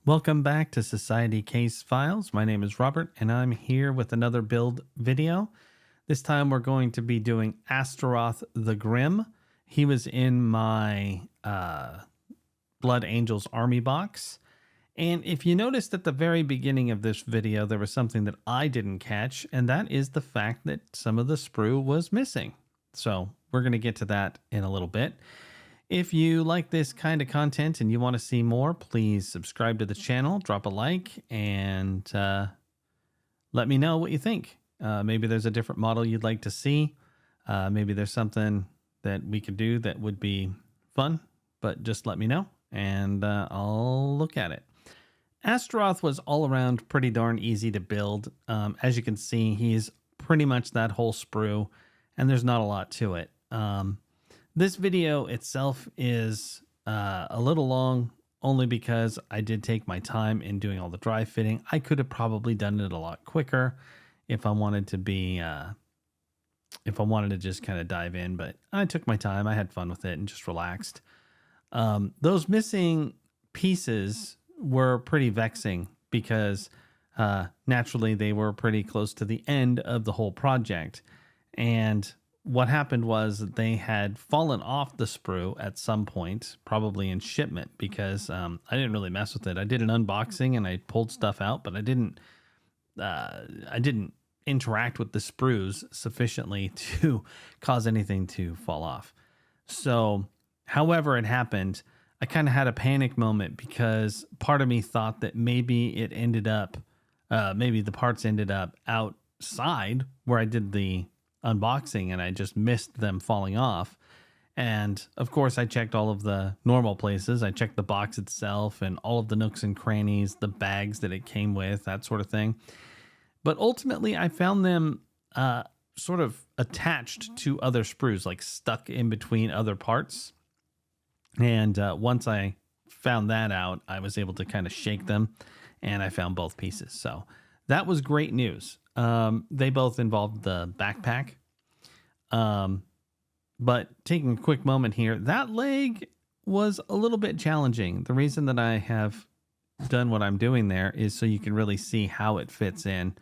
Welcome back to Society Case Files. My name is Robert, and I'm here with another build video. This time we're going to be doing Asteroth the Grim. He was in my Blood Angels army box. And if you noticed at the very beginning of this video, there was something that I didn't catch, and that is the fact that some of the sprue was missing. So we're going to get to that in a little bit. If you like this kind of content and you want to see more, please subscribe to the channel, drop a like, and let me know what you think. Maybe there's a different model you'd like to see. Maybe there's something that we could do that would be fun, but just let me know and I'll look at it. Asteroth was all around pretty darn easy to build. As you can see, he's pretty much that whole sprue, and there's not a lot to it. This video itself is a little long, only because I did take my time in doing all the dry fitting. I could have probably done it a lot quicker if I wanted to be, if I wanted to just kind of dive in, but I took my time. I had fun with it and just relaxed. Those missing pieces were pretty vexing because naturally they were pretty close to the end of the whole project. And what happened was that they had fallen off the sprue at some point, probably in shipment, because I didn't really mess with it. I did an unboxing and I pulled stuff out, but I didn't interact with the sprues sufficiently to cause anything to fall off. So, however it happened, I kind of had a panic moment because part of me thought that maybe it ended up, maybe the parts ended up outside where I did the unboxing and I just missed them falling off. And of course I checked all of the normal places. I checked the box itself and all of the nooks and crannies, the bags that it came with, that sort of thing. But ultimately I found them sort of attached to other sprues, like stuck in between other parts. And once I found that out, I was able to kind of shake them and I found both pieces. So that was great news. They both involved the backpack. But taking a quick moment here, that leg was a little bit challenging. The reason that I have done what I'm doing there is so you can really see how it fits in.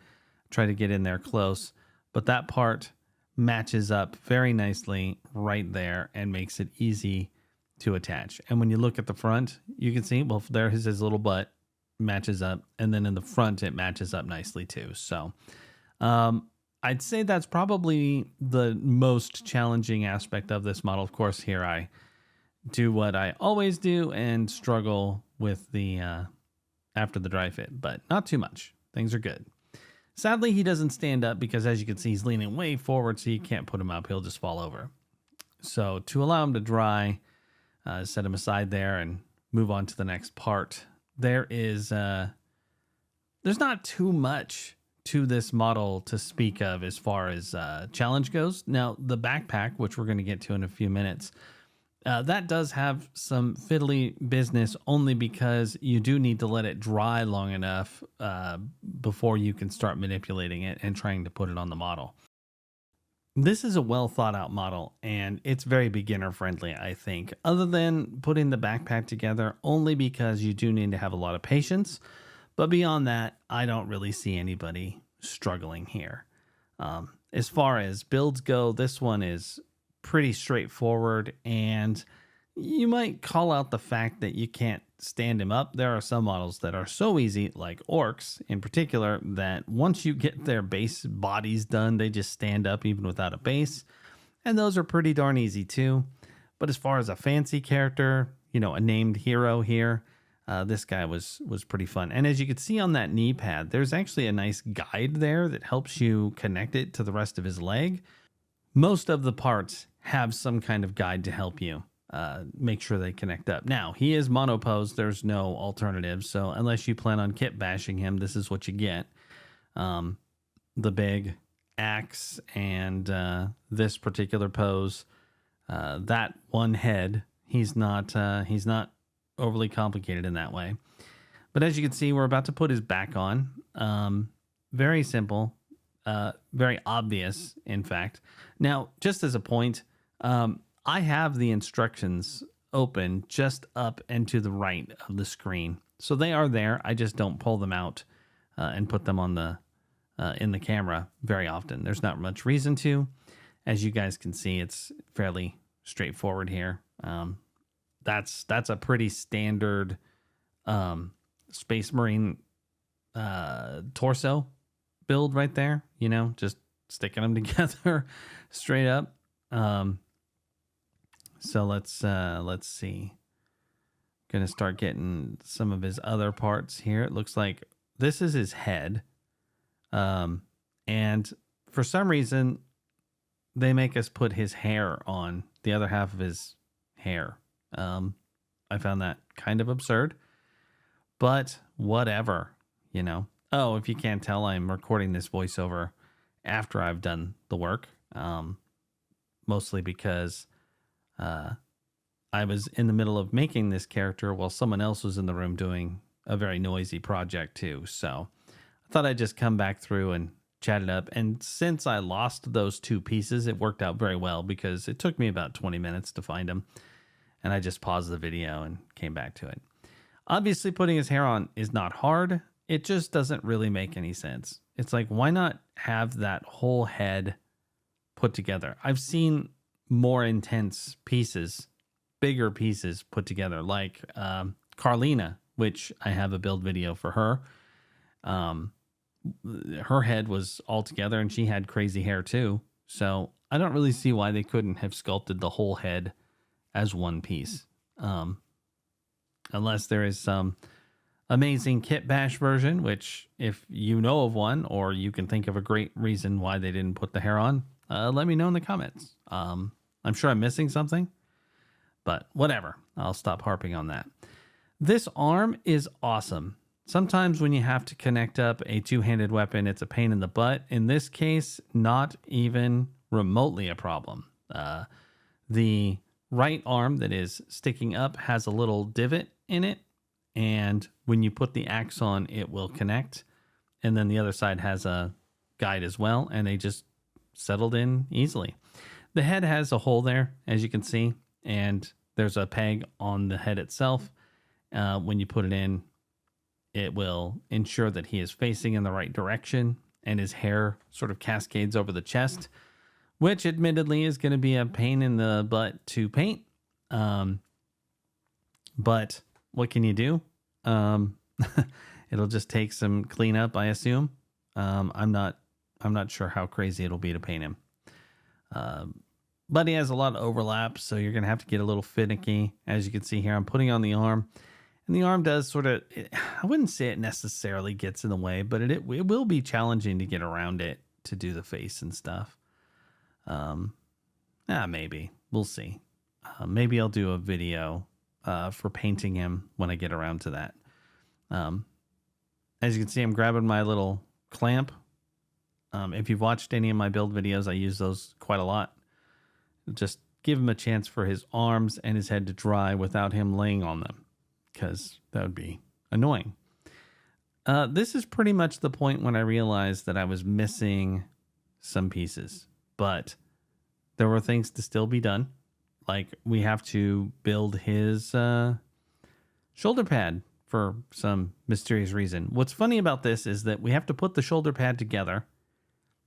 Try to get in there close, but that part matches up very nicely right there and makes it easy to attach. And when you look at the front, you can see, well, there's his little butt matches up, and then in the front it matches up nicely too. So I'd say that's probably the most challenging aspect of this model. Of course, here I do what I always do and struggle with the after the dry fit, but not too much. Things are good. Sadly, he doesn't stand up because, as you can see, he's leaning way forward, so you can't put him up. He'll just fall over. So to allow him to dry, set him aside there and move on to the next part. There's not too much to this model to speak of as far as challenge goes. Now, the backpack, which we're going to get to in a few minutes, that does have some fiddly business only because you do need to let it dry long enough before you can start manipulating it and trying to put it on the model. This is a well thought out model and it's very beginner friendly, I think, other than putting the backpack together only because you do need to have a lot of patience. But beyond that, I don't really see anybody struggling here. As far as builds go, this one is pretty straightforward, and you might call out the fact that you can't stand him up. There are some models that are so easy, like orcs in particular, that once you get their base bodies done, they just stand up even without a base, and those are pretty darn easy too. But as far as a fancy character, you know, a named hero here, this guy was pretty fun. And as you can see on that knee pad, there's actually a nice guide there that helps you connect it to the rest of his leg. Most of the parts have some kind of guide to help you make sure they connect up. Now, he is monopose. There's no alternative. So unless you plan on kit bashing him, this is what you get. The big axe and this particular pose, that one head, he's not overly complicated in that way. But as you can see, we're about to put his back on. Very simple, very obvious, in fact. Now, just as a point, I have the instructions open just up and to the right of the screen. So they are there. I just don't pull them out and put them on the in the camera very often. There's not much reason to. As you guys can see, it's fairly straightforward here. That's a pretty standard Space Marine torso build right there. You know, just sticking them together straight up. So let's see. Gonna start getting some of his other parts here. It looks like this is his head. And for some reason, they make us put his hair on the other half of his hair. I found that kind of absurd, but whatever, you know. Oh, if you can't tell, I'm recording this voiceover after I've done the work. Mostly because I was in the middle of making this character while someone else was in the room doing a very noisy project too. So I thought I'd just come back through and chat it up. And since I lost those two pieces, it worked out very well because it took me about 20 minutes to find them. And I just paused the video and came back to it. Obviously, putting his hair on is not hard. It just doesn't really make any sense. It's like, why not have that whole head put together? I've seen more intense pieces, bigger pieces put together, like Carlina, which I have a build video for her. Her head was all together and she had crazy hair too. So I don't really see why they couldn't have sculpted the whole head as one piece. Unless there is some amazing kit bash version, which if you know of one, or you can think of a great reason why they didn't put the hair on, let me know in the comments. I'm sure I'm missing something, but whatever. I'll stop harping on that. This arm is awesome. Sometimes when you have to connect up a two-handed weapon, it's a pain in the butt. In this case, not even remotely a problem. The right arm that is sticking up has a little divot in it, and when you put the axe on, it will connect. And then the other side has a guide as well, and they just settled in easily. The head has a hole there, as you can see, and there's a peg on the head itself. When you put it in, it will ensure that he is facing in the right direction, and his hair sort of cascades over the chest, which admittedly is going to be a pain in the butt to paint. But what can you do? It'll just take some cleanup, I assume. I'm not sure how crazy it'll be to paint him. But he has a lot of overlap, so you're going to have to get a little finicky. As you can see here, I'm putting on the arm, and the arm does sort of, I wouldn't say it necessarily gets in the way, but it will be challenging to get around it to do the face and stuff. Maybe. We'll see. Maybe I'll do a video for painting him when I get around to that. As you can see, I'm grabbing my little clamp. If you've watched any of my build videos, I use those quite a lot. Just give him a chance for his arms and his head to dry without him laying on them, because that would be annoying. This is pretty much the point when I realized that I was missing some pieces, but there were things to still be done. Like, we have to build his shoulder pad for some mysterious reason. What's funny about this is that we have to put the shoulder pad together,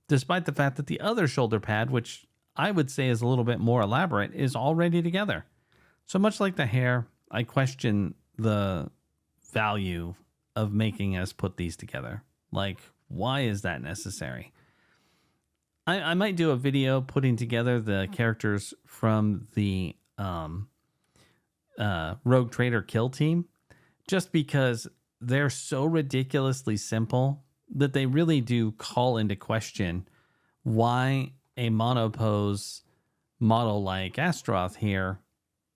despite the fact that the other shoulder pad, which I would say is a little bit more elaborate, is already together. So much like the hair, I question the value of making us put these together. Like, why is that necessary? I might do a video putting together the characters from the Rogue Trader kill team, just because they're so ridiculously simple that they really do call into question why a monopose model like Asteroth here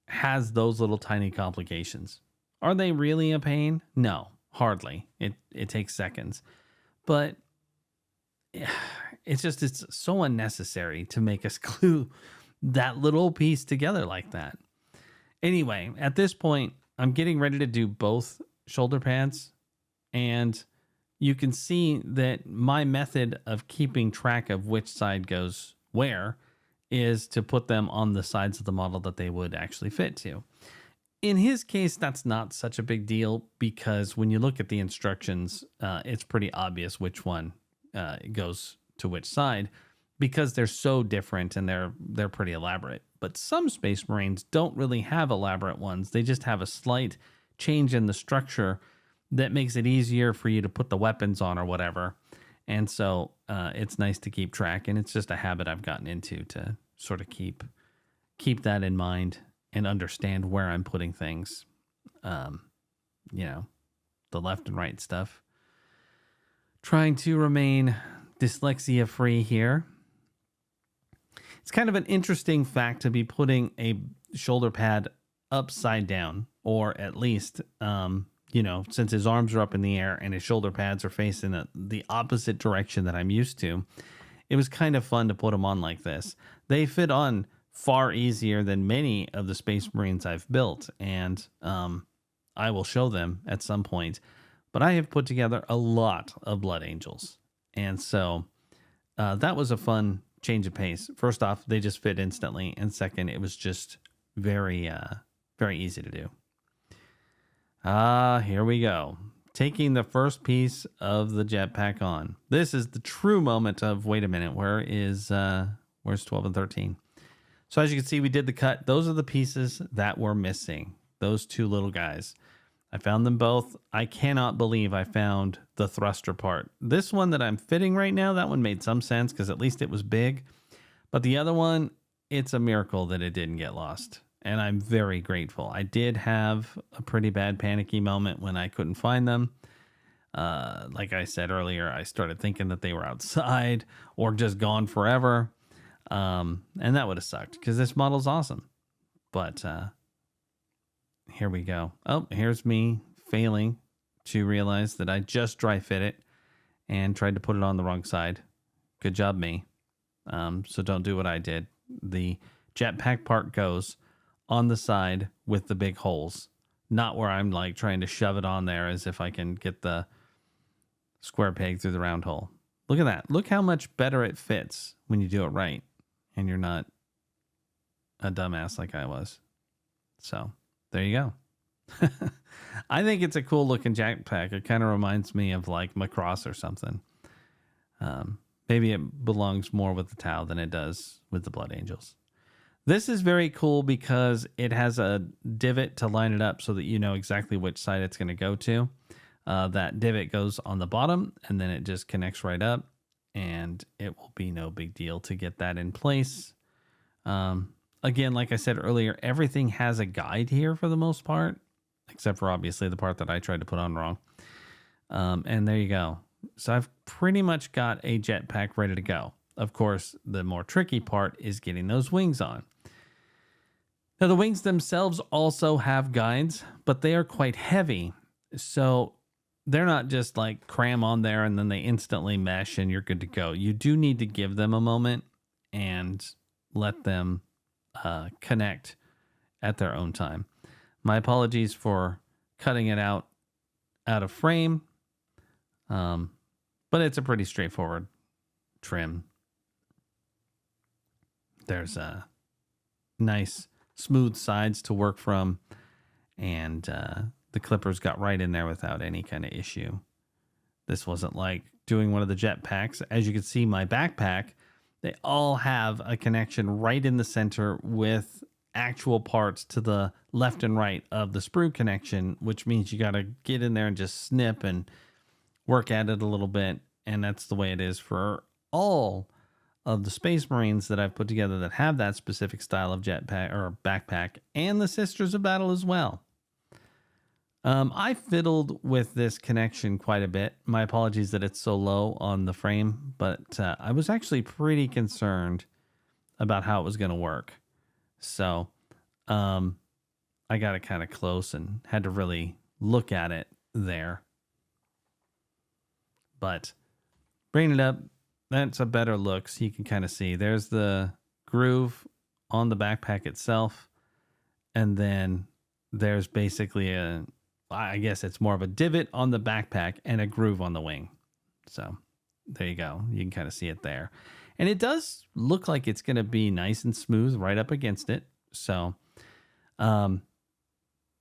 has those little tiny complications. Are they really a pain? No, hardly. It takes seconds. But it's so unnecessary to make us glue that little piece together like that. Anyway, at this point, I'm getting ready to do both shoulder pads, and you can see that my method of keeping track of which side goes where is to put them on the sides of the model that they would actually fit to. In his case, that's not such a big deal because when you look at the instructions, it's pretty obvious which one goes to which side because they're so different and they're pretty elaborate. But some Space Marines don't really have elaborate ones. They just have a slight change in the structure that makes it easier for you to put the weapons on or whatever. And so it's nice to keep track, and it's just a habit I've gotten into to sort of keep that in mind and understand where I'm putting things. You know, the left and right stuff. Trying to remain dyslexia free here. It's kind of an interesting fact to be putting a shoulder pad upside down, or at least, since his arms are up in the air and his shoulder pads are facing the opposite direction that I'm used to, it was kind of fun to put them on like this. They fit on far easier than many of the Space Marines I've built, and I will show them at some point. But I have put together a lot of Blood Angels, and so that was a fun change of pace. First off, they just fit instantly, and second, it was just very, very easy to do. Here we go. Taking the first piece of the jetpack on. This is the true moment of, wait a minute, where's 12 and 13? So as you can see, we did the cut. Those are the pieces that were missing. Those two little guys. I found them both. I cannot believe I found the thruster part. This one that I'm fitting right now, that one made some sense because at least it was big. But the other one, it's a miracle that it didn't get lost. And I'm very grateful. I did have a pretty bad panicky moment when I couldn't find them. Like I said earlier, I started thinking that they were outside or just gone forever. And that would have sucked because this model's awesome. But here we go. Oh, here's me failing to realize that I just dry fit it and tried to put it on the wrong side. Good job, me. So don't do what I did. The jetpack part goes on the side with the big holes, not where I'm like trying to shove it on there as if I can get the square peg through the round hole. Look at that. Look how much better it fits when you do it right and you're not a dumbass like I was. So there you go. I think it's a cool looking jetpack. It kind of reminds me of like Macross or something. Maybe it belongs more with the Tau than it does with the Blood Angels. This is very cool because it has a divot to line it up so that you know exactly which side it's going to go to. That divot goes on the bottom and then it just connects right up, and it will be no big deal to get that in place. Again, like I said earlier, everything has a guide here for the most part, except for obviously the part that I tried to put on wrong. And there you go. So I've pretty much got a jetpack ready to go. Of course, the more tricky part is getting those wings on. Now, the wings themselves also have guides, but they are quite heavy. So they're not just like cram on there and then they instantly mesh and you're good to go. You do need to give them a moment and let them connect at their own time. My apologies for cutting it out of frame, but it's a pretty straightforward trim. There's a nice smooth sides to work from, and the clippers got right in there without any kind of issue. This wasn't like doing one of the jet packs. As you can see, my backpack, they all have a connection right in the center with actual parts to the left and right of the sprue connection, which means you got to get in there and just snip and work at it a little bit. And that's the way it is for all of the Space Marines that I've put together that have that specific style of jetpack or backpack, and the Sisters of Battle as well. I fiddled with this connection quite a bit. My apologies that it's so low on the frame, but I was actually pretty concerned about how it was going to work. So I got it kind of close and had to really look at it there. But bringing it up, that's a better look, so you can kind of see. There's the groove on the backpack itself, and then there's basically I guess it's more of a divot on the backpack and a groove on the wing. So there you go. You can kind of see it there. And it does look like it's going to be nice and smooth right up against it. So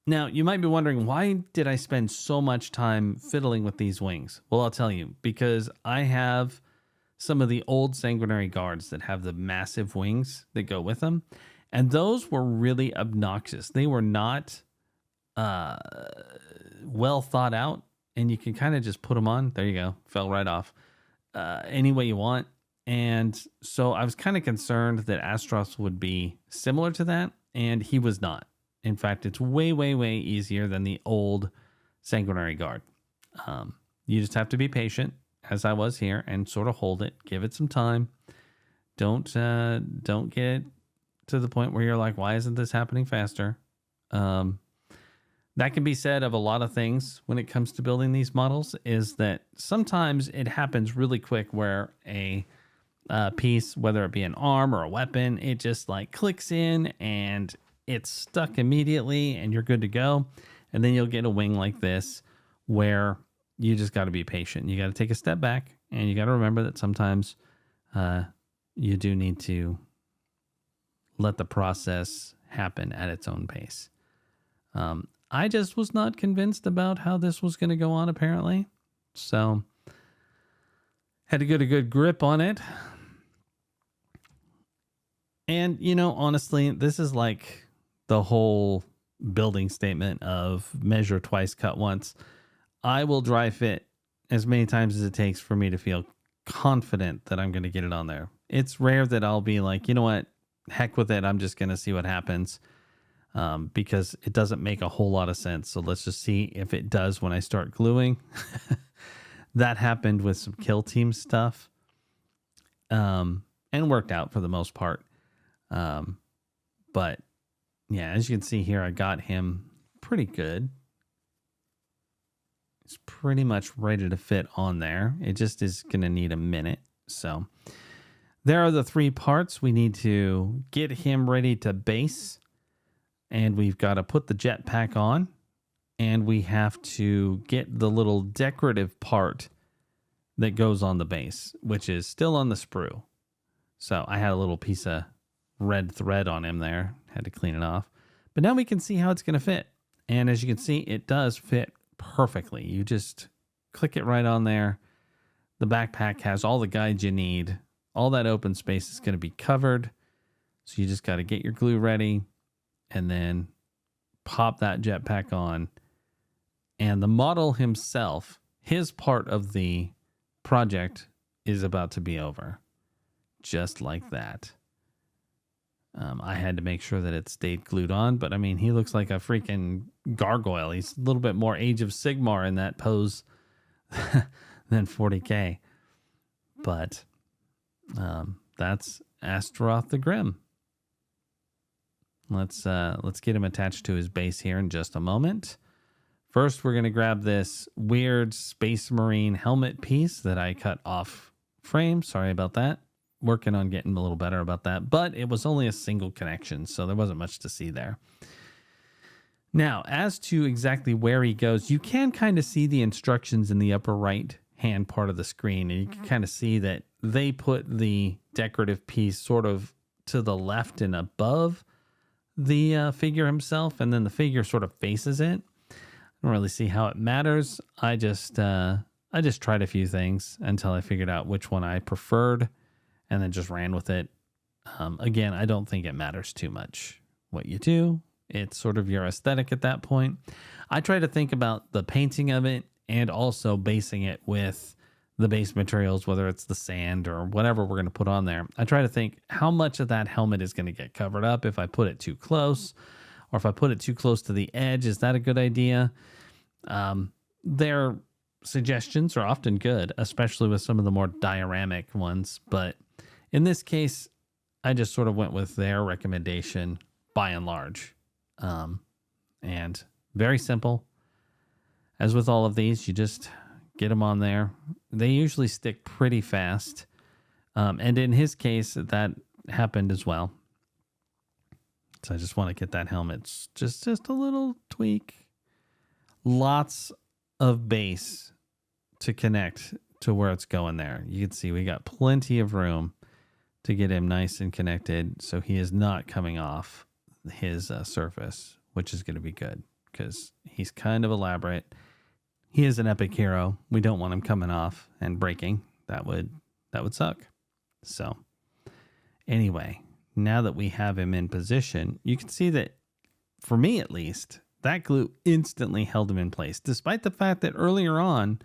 Now, you might be wondering, why did I spend so much time fiddling with these wings? Well, I'll tell you, because I have some of the old sanguinary guards that have the massive wings that go with them. And those were really obnoxious. They were not uh, well thought out. And you can kind of just put them on. There you go. Fell right off. Any way you want. And so I was kind of concerned that Asteroth would be similar to that. And he was not. In fact, it's way, way, way easier than the old sanguinary guard. You just have to be patient, as I was here, and sort of hold it. Give it some time. Don't get to the point where you're like, why isn't this happening faster? That can be said of a lot of things when it comes to building these models, is that sometimes it happens really quick where a piece, whether it be an arm or a weapon, it just like clicks in and it's stuck immediately and you're good to go. And then you'll get a wing like this where you just got to be patient. You got to take a step back, and you got to remember that sometimes you do need to let the process happen at its own pace. I just was not convinced about how this was going to go on, apparently. So had to get a good grip on it. And, you know, honestly, this is like the whole building statement of measure twice, cut once. I will dry fit as many times as it takes for me to feel confident that I'm going to get it on there. It's rare that I'll be like, you know what, heck with it. I'm just going to see what happens, because it doesn't make a whole lot of sense. So let's just see if it does when I start gluing. That happened with some kill team stuff, and worked out for the most part. But yeah, as you can see here, I got him pretty good. It's pretty much ready to fit on there. It just is going to need a minute. So there are the 3 parts. We need to get him ready to base, and we've got to put the jetpack on, and we have to get the little decorative part that goes on the base, which is still on the sprue. So I had a little piece of red thread on him there. Had to clean it off. But now we can see how it's going to fit. And as you can see, it does fit perfectly. You just click it right on there. The backpack has all the guides you need. All that open space is going to be covered. So you just got to get your glue ready and then pop that jetpack on. And the model himself, his part of the project is about to be over. Just like that. I had to make sure that it stayed glued on, but I mean, he looks like a freaking gargoyle. He's a little bit more Age of Sigmar in that pose than 40K. But that's Asteroth the Grim. Let's get him attached to his base here in just a moment. First, we're going to grab this weird Space Marine helmet piece that I cut off frame. Sorry about that. Working on getting a little better about that, but it was only a single connection, so there wasn't much to see there. Now, as to exactly where he goes, you can kind of see the instructions in the upper right hand part of the screen, and you can kind of see that they put the decorative piece sort of to the left and above the figure himself, and then the figure sort of faces it. I don't really see how it matters. I just tried a few things until I figured out which one I preferred, and then just ran with it. Again, I don't think it matters too much what you do. It's sort of your aesthetic at that point. I try to think about the painting of it and also basing it with the base materials, whether it's the sand or whatever we're going to put on there. I try to think how much of that helmet is going to get covered up if I put it too close, or if I put it too close to the edge. Is that a good idea? Their suggestions are often good, especially with some of the more dioramic ones, but in this case, I just sort of went with their recommendation by and large. And very simple. As with all of these, you just get them on there. They usually stick pretty fast. And in his case, that happened as well. So I just want to get that helmet. Just a little tweak. Lots of base to connect to where it's going there. You can see we got plenty of room to get him nice and connected, so he is not coming off his surface, which is going to be good. because he's kind of elaborate. He is an epic hero. We don't want him coming off and breaking. That would suck. So anyway, now that we have him in position, you can see that, for me at least, that glue instantly held him in place, despite the fact that earlier on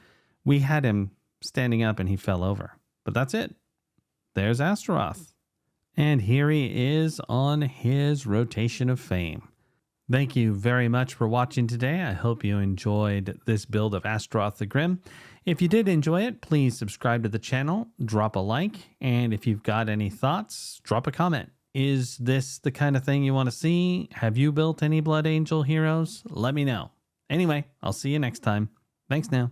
we had him standing up and he fell over. But that's it. There's Asteroth. And here he is on his rotation of fame. Thank you very much for watching today. I hope you enjoyed this build of Asteroth the Grim. If you did enjoy it, please subscribe to the channel, drop a like, and if you've got any thoughts, drop a comment. Is this the kind of thing you want to see? Have you built any Blood Angel heroes? Let me know. Anyway, I'll see you next time. Thanks now.